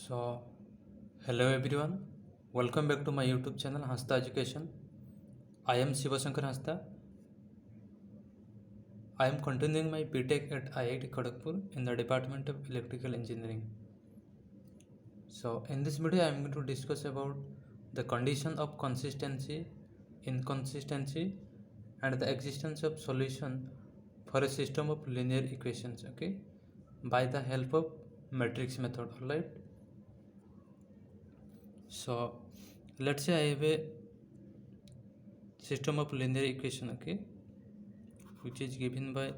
So, hello everyone, welcome back to my YouTube channel Hasta Education. I am Sivasankar Hasta. I am continuing my BTech at IIT Kharagpur in the Department of Electrical Engineering. So, in this video, I am going to discuss about the condition of consistency, inconsistency, and the existence of solution for a system of linear equations. Okay, by the help of matrix method. Alright. So, let's say I have a system of linear equation, okay, which is given by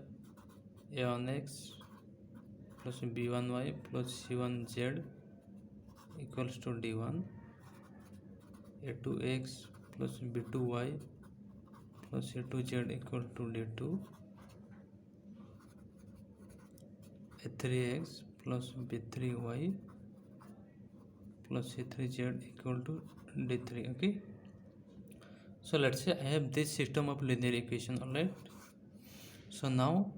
a1x plus b1y plus c1z equals to d1, a2x plus b2y plus a2z equal to d2, a3x plus b3y plus a3z equal to d3. Okay, so let's say I have this system of linear equation. Alright, so now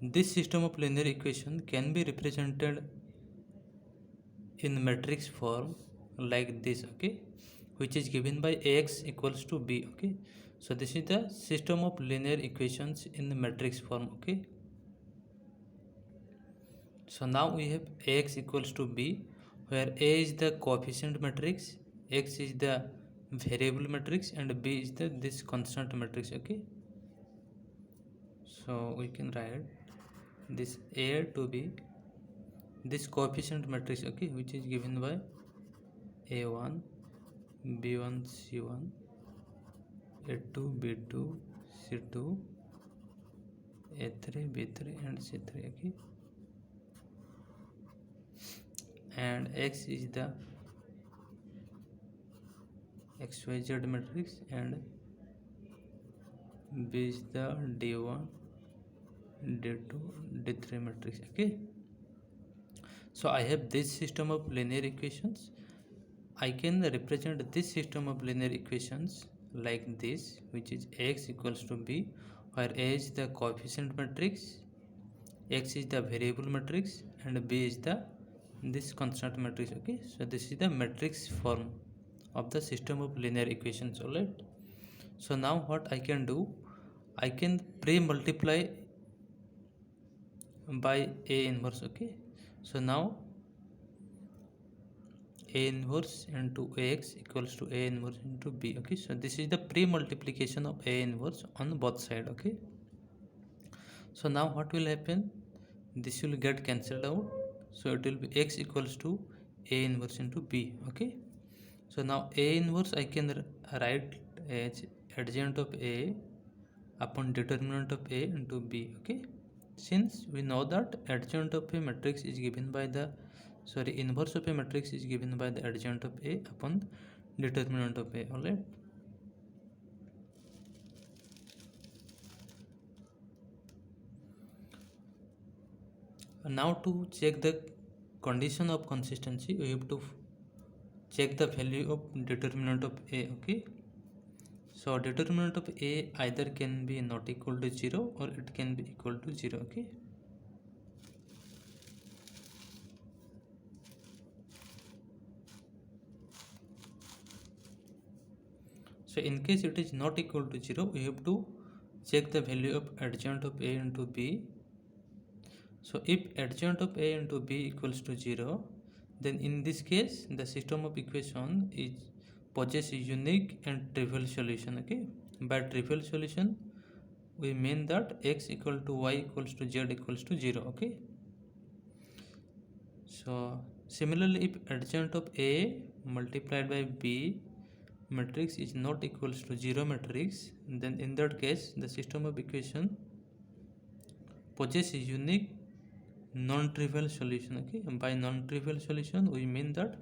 this system of linear equation can be represented in matrix form like this, okay, which is given by ax equals to b. Okay, so this is the system of linear equations in the matrix form. Okay, so now we have ax equals to b, where a is the coefficient matrix, x is the variable matrix, and b is the this constant matrix. Okay, so we can write this a to be this coefficient matrix, okay, which is given by a1 b1 c1 a2 b2 c2 a3 b3 and c3. Okay, and x is the xyz matrix and b is the d1 d2 d3 matrix. Okay, so I have this system of linear equations. I can represent this system of linear equations like this, which is x equals to b, where a is the coefficient matrix, x is the variable matrix, and b is the this constant matrix. Okay, so this is the matrix form of the system of linear equations. Alright, so now what I can do, I can pre-multiply by a inverse. Okay, so now a inverse into ax equals to a inverse into b. Okay, so this is the pre-multiplication of a inverse on both sides. Okay, so now what will happen, this will get cancelled out, so it will be x equals to a inverse into b. Okay, so now a inverse I can write as adjoint of a upon determinant of a into b. Okay, since we know that adjoint of a matrix is given by the inverse of a matrix is given by the adjoint of a upon determinant of a. Alright, now to check the condition of consistency, we have to check the value of determinant of a. Okay, so determinant of a either can be not equal to 0 or it can be equal to 0. Okay, so in case it is not equal to 0, we have to check the value of adjoint of a into b. So if adjoint of a into b equals to 0, then in this case the system of equation is possess a unique and trivial solution. Okay, by trivial solution we mean that x equal to y equals to z equals to 0. Okay, so similarly, if adjoint of a multiplied by b matrix is not equals to 0 matrix, then in that case the system of equation possess a unique non-trivial solution. Okay, by non-trivial solution we mean that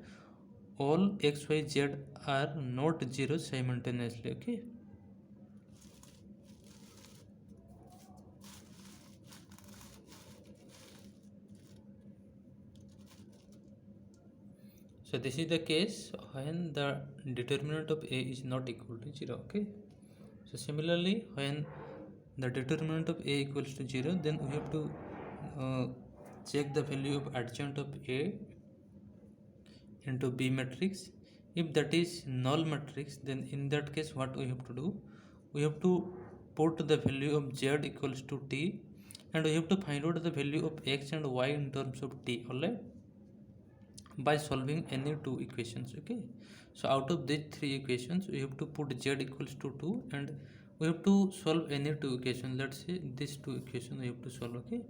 all x y z are not 0 simultaneously. Okay, so this is the case when the determinant of a is not equal to 0. Okay, so similarly when the determinant of a equals to 0, then we have to check the value of adjoint of a into B matrix. If that is null matrix, then in that case what we have to do, we have to put the value of z equals to t, and we have to find out the value of x and y in terms of t, alright, by solving any two equations. Okay, so out of these three equations we have to put z equals to 2, and we have to solve any two equations. Let's say these two equations we have to solve. Okay,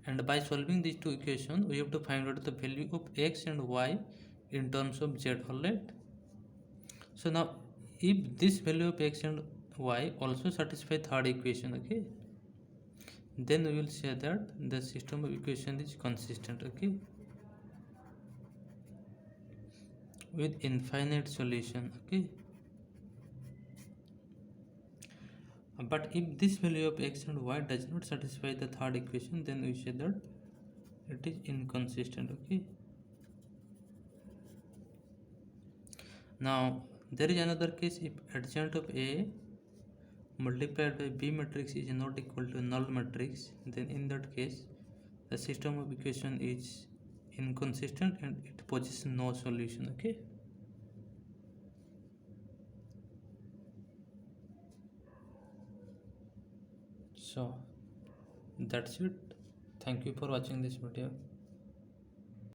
and by solving these two equations we have to find out the value of x and y in terms of z, alright. So now if this value of x and y also satisfy third equation, okay, then we will say that the system of equation is consistent, okay, with infinite solution. Okay, but if this value of x and y does not satisfy the third equation, then we say that it is inconsistent. Okay, now there is another case. If adjoint of A multiplied by B matrix is not equal to null matrix, then in that case the system of equation is inconsistent and it possesses no solution. Okay, so that's it. Thank you for watching this video.